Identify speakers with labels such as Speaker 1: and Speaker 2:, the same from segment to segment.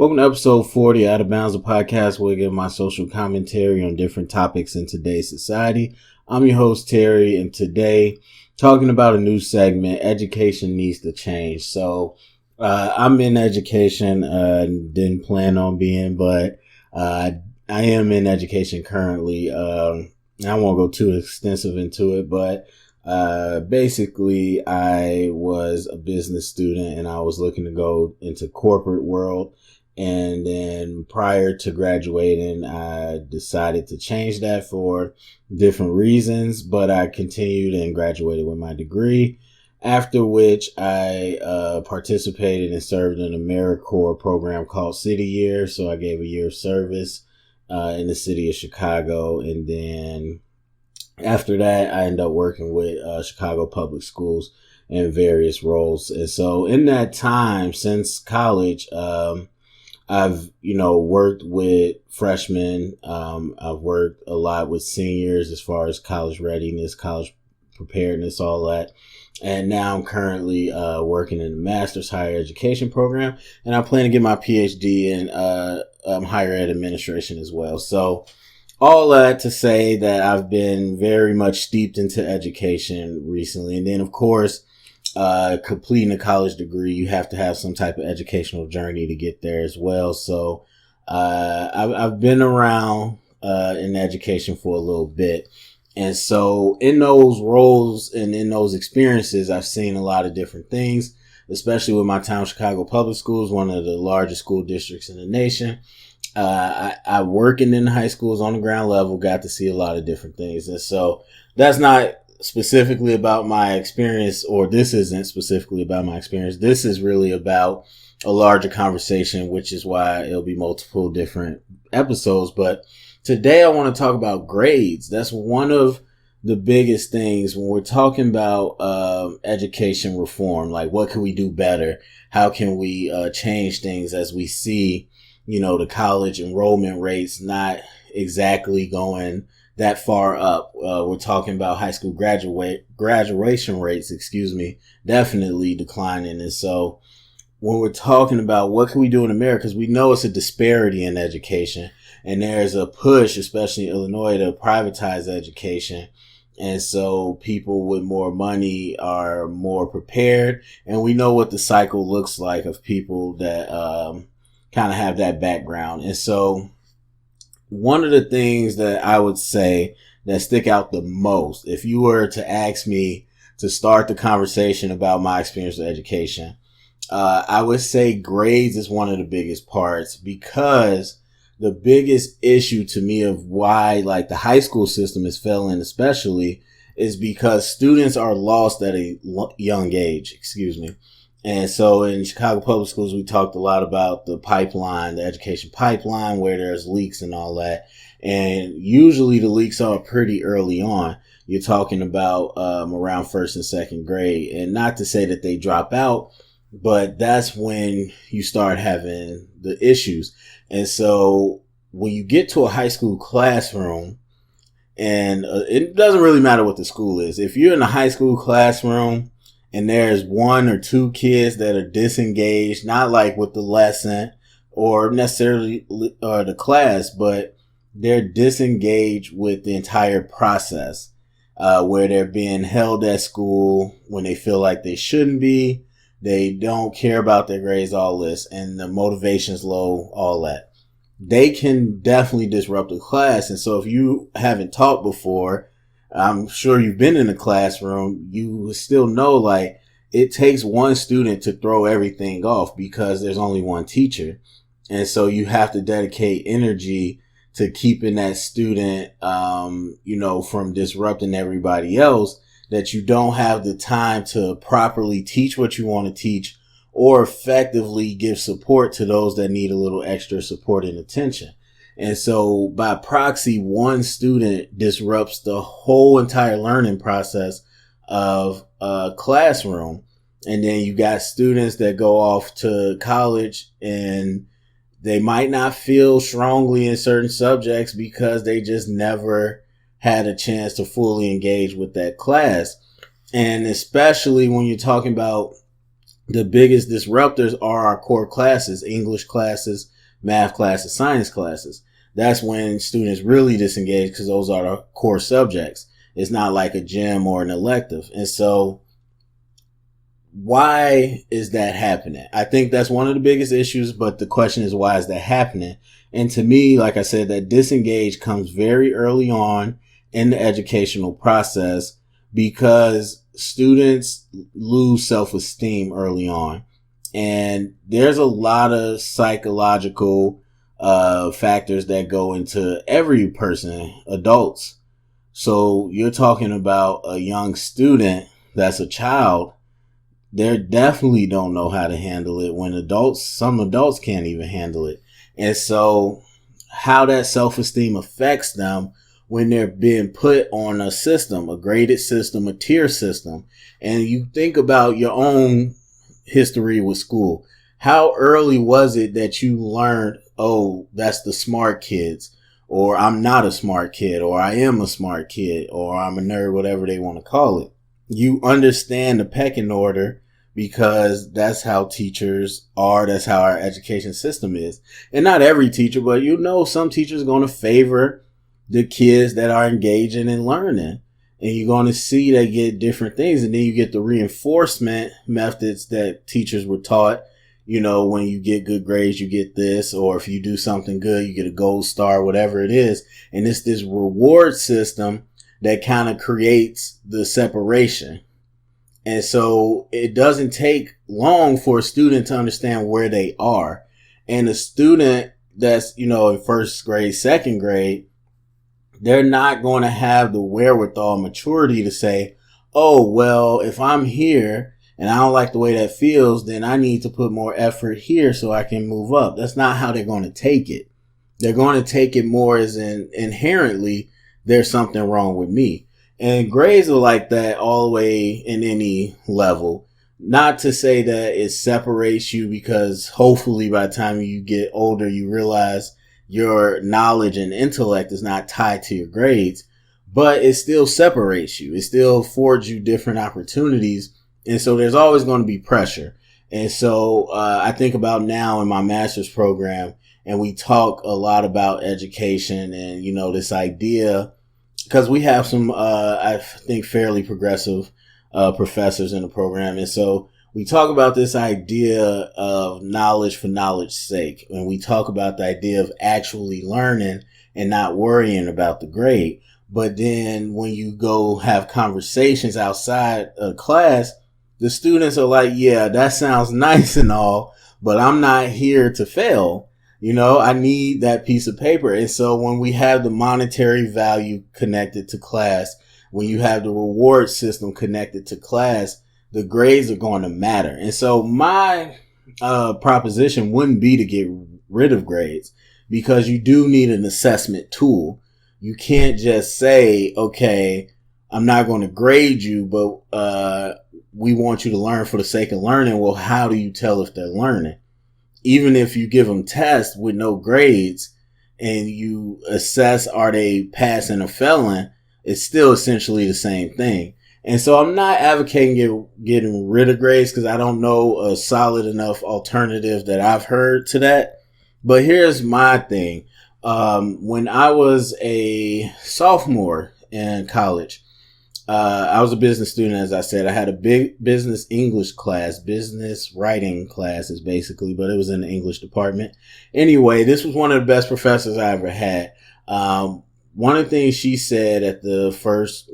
Speaker 1: Welcome to episode 40 Out of Bounds, a podcast where I give my social commentary on different topics in today's society. I'm your host, Terry, and today talking about a new segment, Education Needs to Change. So I'm in education, didn't plan on being, but I am in education currently. I won't go too extensive into it, but basically I was a business student and I was looking to go into corporate world. And then prior to graduating, I decided to change that for different reasons, but I continued and graduated with my degree, after which I participated and served in an AmeriCorps program called City Year. So I gave a year of service in the city of Chicago. And then after that, I ended up working with Chicago Public Schools in various roles. And so in that time since college, I've, worked with freshmen. I've worked a lot with seniors as far as college readiness, college preparedness, all that. And now I'm currently working in the master's higher education program, and I plan to get my PhD in higher ed administration as well. So all that to say that I've been very much steeped into education recently. And then, of course, completing a college degree, you have to have some type of educational journey to get there as well. So I've been around in education for a little bit. And so in those roles and in those experiences, I've seen a lot of different things, especially with my time, Chicago Public Schools, one of the largest school districts in the nation. I working in high schools on the ground level, got to see a lot of different things. And so that's not specifically about my experience, or this isn't specifically about my experience. This is really about a larger conversation, which is why it'll be multiple different episodes. But today I want to talk about grades. That's one of the biggest things when we're talking about education reform. Like, what can we do better? How can we change things as we see, the college enrollment rates not exactly going that far up. We're talking about high school graduation rates, definitely declining. And so when we're talking about what can we do in America, because we know it's a disparity in education, and there's a push, especially in Illinois, to privatize education. And so people with more money are more prepared. And we know what the cycle looks like of people that kind of have that background. And so one of the things that I would say that stick out the most, if you were to ask me to start the conversation about my experience with education, I would say grades is one of the biggest parts, because the biggest issue to me of why the high school system is failing especially is because students are lost at a young age, And so in Chicago Public Schools, we talked a lot about the pipeline, the education pipeline, where there's leaks and all that. And usually the leaks are pretty early on. You're talking about around first and second grade. And not to say that they drop out, but that's when you start having the issues. And so when you get to a high school classroom, and it doesn't really matter what the school is. If you're in a high school classroom, and there's one or two kids that are disengaged, not with the lesson or necessarily the class, but they're disengaged with the entire process, where they're being held at school when they feel like they shouldn't be. They don't care about their grades, all this, and the motivation's low, all that. They can definitely disrupt the class. And so if you haven't taught before, I'm sure you've been in a classroom, you still know it takes one student to throw everything off because there's only one teacher. And so you have to dedicate energy to keeping that student, from disrupting everybody else, that you don't have the time to properly teach what you want to teach or effectively give support to those that need a little extra support and attention. And so by proxy, one student disrupts the whole entire learning process of a classroom. And then you got students that go off to college and they might not feel strongly in certain subjects because they just never had a chance to fully engage with that class. And especially when you're talking about the biggest disruptors are our core classes, English classes, math classes, science classes. That's when students really disengage because those are the core subjects. It's not like a gym or an elective. And so why is that happening? I think that's one of the biggest issues, but the question is, why is that happening? And to me, like I said, that disengage comes very early on in the educational process because students lose self-esteem early on. And there's a lot of psychological factors that go into every person, adults. So you're talking about a young student that's a child. They definitely don't know how to handle it when some adults can't even handle it. And so how that self-esteem affects them when they're being put on a system, a graded system, a tier system. And you think about your own history with school. How early was it that you learned, oh, that's the smart kids, or I'm not a smart kid, or I am a smart kid, or I'm a nerd, whatever they want to call it? You understand the pecking order because that's how teachers are. That's how our education system is. And not every teacher, but some teachers are going to favor the kids that are engaging and learning. And you're going to see they get different things. And then you get the reinforcement methods that teachers were taught. When you get good grades, you get this, or if you do something good, you get a gold star, whatever it is. And it's this reward system that kind of creates the separation. And so it doesn't take long for a student to understand where they are. And a student that's, in first grade, second grade, they're not going to have the wherewithal, maturity to say, oh, well, if I'm here and I don't like the way that feels, then I need to put more effort here so I can move up. That's not how they're going to take it. They're going to take it more as inherently there's something wrong with me. And grades are like that all the way in any level. Not to say that it separates you, because hopefully by the time you get older, you realize your knowledge and intellect is not tied to your grades, but it still separates you. It still affords you different opportunities. And so there's always going to be pressure. And so I think about now in my master's program, and we talk a lot about education and, this idea, because we have some, I think, fairly progressive professors in the program. And so we talk about this idea of knowledge for knowledge's sake. And we talk about the idea of actually learning and not worrying about the grade. But then when you go have conversations outside of class, the students are like, yeah, that sounds nice and all, but I'm not here to fail. I need that piece of paper. And so when we have the monetary value connected to class, when you have the reward system connected to class, the grades are going to matter. And so my proposition wouldn't be to get rid of grades, because you do need an assessment tool. You can't just say, okay, I'm not going to grade you, but we want you to learn for the sake of learning. Well, how do you tell if they're learning? Even if you give them tests with no grades and you assess, are they passing or failing, it's still essentially the same thing. And so I'm not advocating getting rid of grades, because I don't know a solid enough alternative that I've heard to that. But here's my thing. When I was a sophomore in college, I was a business student, as I said. I had a big business English class, business writing classes basically, but it was in the English department. Anyway, this was one of the best professors I ever had. One of the things she said at the first,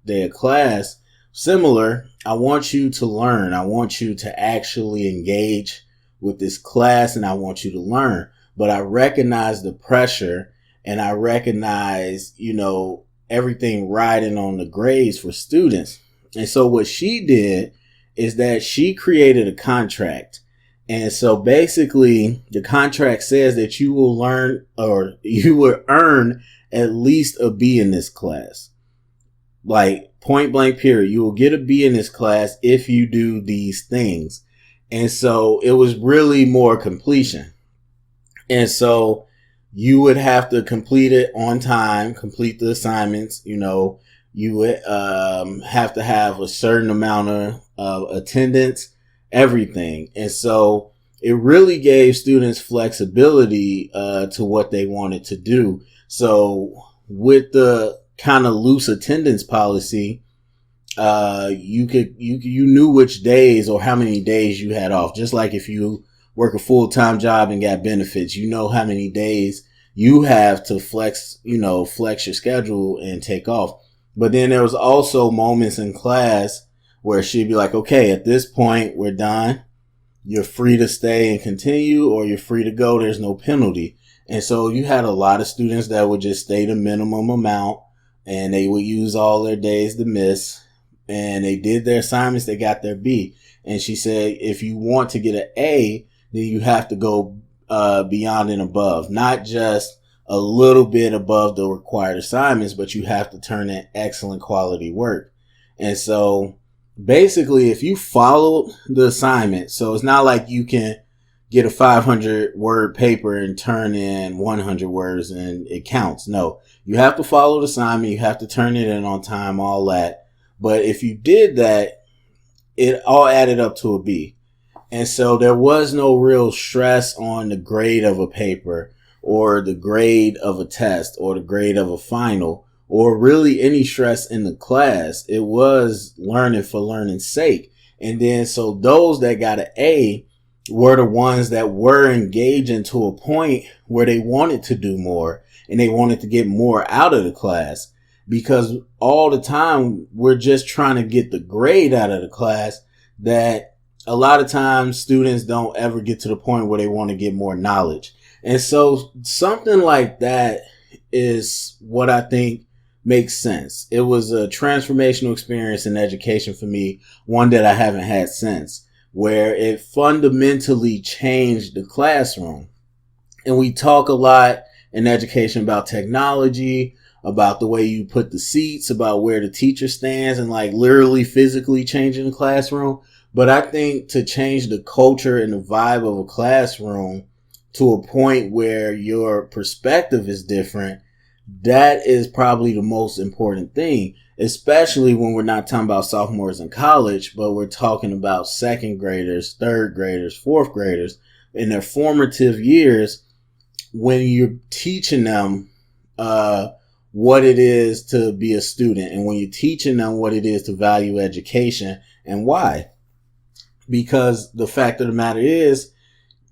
Speaker 1: day of class, similar, I want you to learn. I want you to actually engage with this class, and I want you to learn. But I recognize the pressure, and I recognize, everything riding on the grades for students. And so what she did is that she created a contract. And so basically the contract says that you will learn, or you will earn at least a B in this class. Like point blank period. You will get a B in this class if you do these things. And so it was really more completion. And so you would have to complete it on time, complete the assignments. You would have to have a certain amount of attendance everything. And so it really gave students flexibility to what they wanted to do. So with the kind of loose attendance policy, you knew which days or how many days you had off. Just like if you work a full-time job and got benefits, you know how many days you have to flex your schedule and take off. But then there was also moments in class where she'd be like, okay, at this point, we're done. You're free to stay and continue, or you're free to go. There's no penalty. And so you had a lot of students that would just stay the minimum amount, and they would use all their days to miss, and they did their assignments. They got their B. And she said, if you want to get an A, then you have to go beyond and above, not just a little bit above the required assignments, but you have to turn in excellent quality work. And so basically, if you follow the assignment, so it's not like you can get a 500 word paper and turn in 100 words and it counts. No, you have to follow the assignment. You have to turn it in on time, all that. But if you did that, it all added up to a B. And so there was no real stress on the grade of a paper or the grade of a test or the grade of a final or really any stress in the class. It was learning for learning's sake. And then so those that got an A were the ones that were engaging to a point where they wanted to do more and they wanted to get more out of the class, because all the time we're just trying to get the grade out of the class, that a lot of times students don't ever get to the point where they want to get more knowledge. And so something like that is what I think makes sense. It was a transformational experience in education for me, one that I haven't had since, where it fundamentally changed the classroom. And we talk a lot in education about technology, about the way you put the seats, about where the teacher stands, and like literally physically changing the classroom. But I think to change the culture and the vibe of a classroom to a point where your perspective is different, that is probably the most important thing, especially when we're not talking about sophomores in college, but we're talking about second graders, third graders, fourth graders in their formative years, when you're teaching them what it is to be a student, and when you're teaching them what it is to value education and why. Because the fact of the matter is,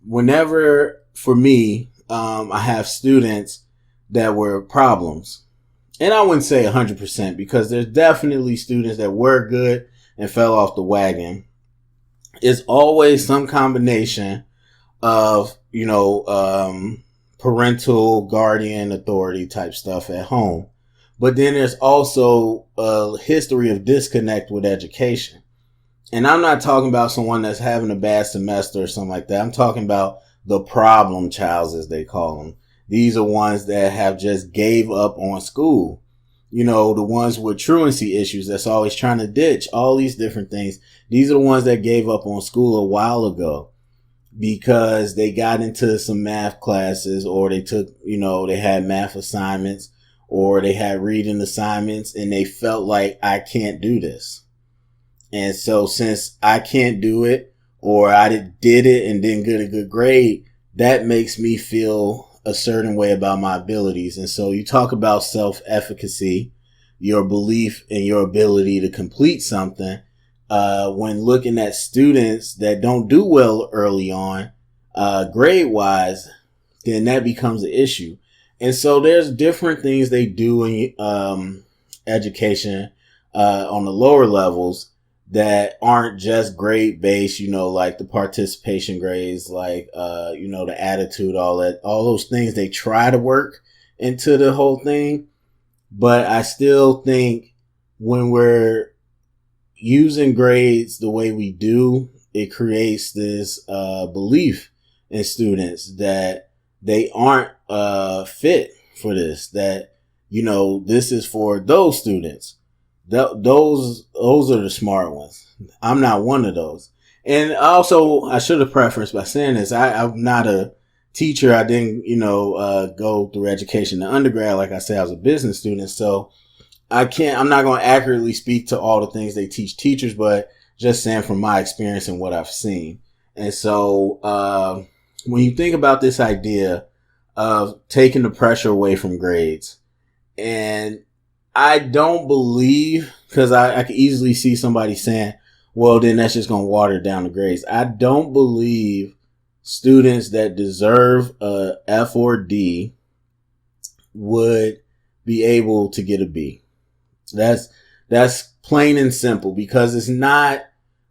Speaker 1: whenever, for me, I have students that were problems, and I wouldn't say 100%, because there's definitely students that were good and fell off the wagon. It's always some combination of, parental guardian authority type stuff at home. But then there's also a history of disconnect with education. And I'm not talking about someone that's having a bad semester or something like that. I'm talking about the problem childs, as they call them. These are ones that have just gave up on school. The ones with truancy issues that's always trying to ditch all these different things. These are the ones that gave up on school a while ago because they got into some math classes, or they took, they had math assignments, or they had reading assignments, and they felt like, I can't do this. And so since I can't do it, or I did it and didn't get a good grade, that makes me feel a certain way about my abilities. And so you talk about self-efficacy, your belief in your ability to complete something. When looking at students that don't do well early on, grade wise, then that becomes an issue. And so there's different things they do in education on the lower levels that aren't just grade based, like the participation grades, like, the attitude, all those things they try to work into the whole thing. But I still think when we're using grades the way we do, it creates this belief in students that they aren't fit for this, that, this is for those students. Those are the smart ones. I'm not one of those. And also, I should have prefaced by saying this. I'm not a teacher. I didn't, go through education in undergrad. Like I said, I was a business student. So I'm not going to accurately speak to all the things they teach teachers, but just saying from my experience and what I've seen. And so, when you think about this idea of taking the pressure away from grades, and I don't believe, because I could easily see somebody saying, well, then that's just going to water down the grades. I don't believe students that deserve a F or D would be able to get a B. That's plain and simple, because it's not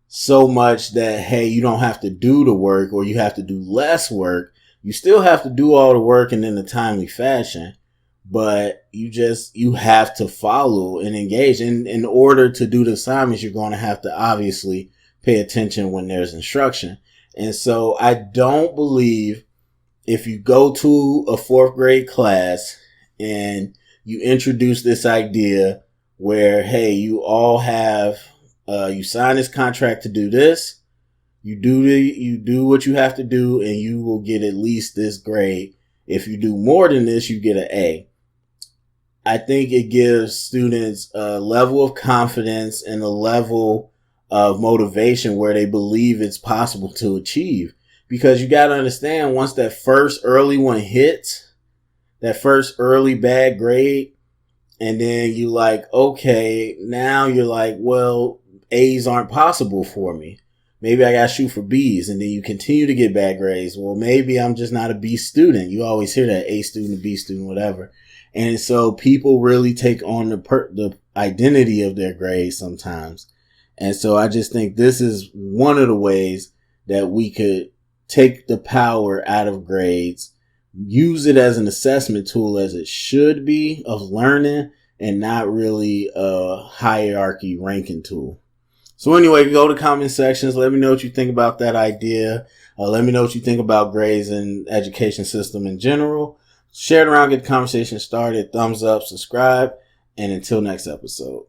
Speaker 1: so much that, hey, you don't have to do the work or you have to do less work. You still have to do all the work and in a timely fashion, but you have to follow and engage. In order to do the assignments, you're going to have to obviously pay attention when there's instruction. And so I don't believe if you go to a fourth grade class and you introduce this idea where, hey, you all have, you sign this contract to do this, you do what you have to do, and you will get at least this grade. If you do more than this, you get an A. I think it gives students a level of confidence and a level of motivation where they believe it's possible to achieve. Because you got to understand, once that first early one hits, that first early bad grade, and then you like, okay, now you're like, well, A's aren't possible for me. Maybe I got to shoot for B's, and then you continue to get bad grades. Well, maybe I'm just not a B student. You always hear that, A student, B student, whatever. And so people really take on the identity of their grades sometimes. And so I just think this is one of the ways that we could take the power out of grades, use it as an assessment tool as it should be of learning, and not really a hierarchy ranking tool. So anyway, go to comment sections. Let me know what you think about that idea. Let me know what you think about grades and education system in general. Share it around, get the conversation started. Thumbs up, subscribe, and until next episode.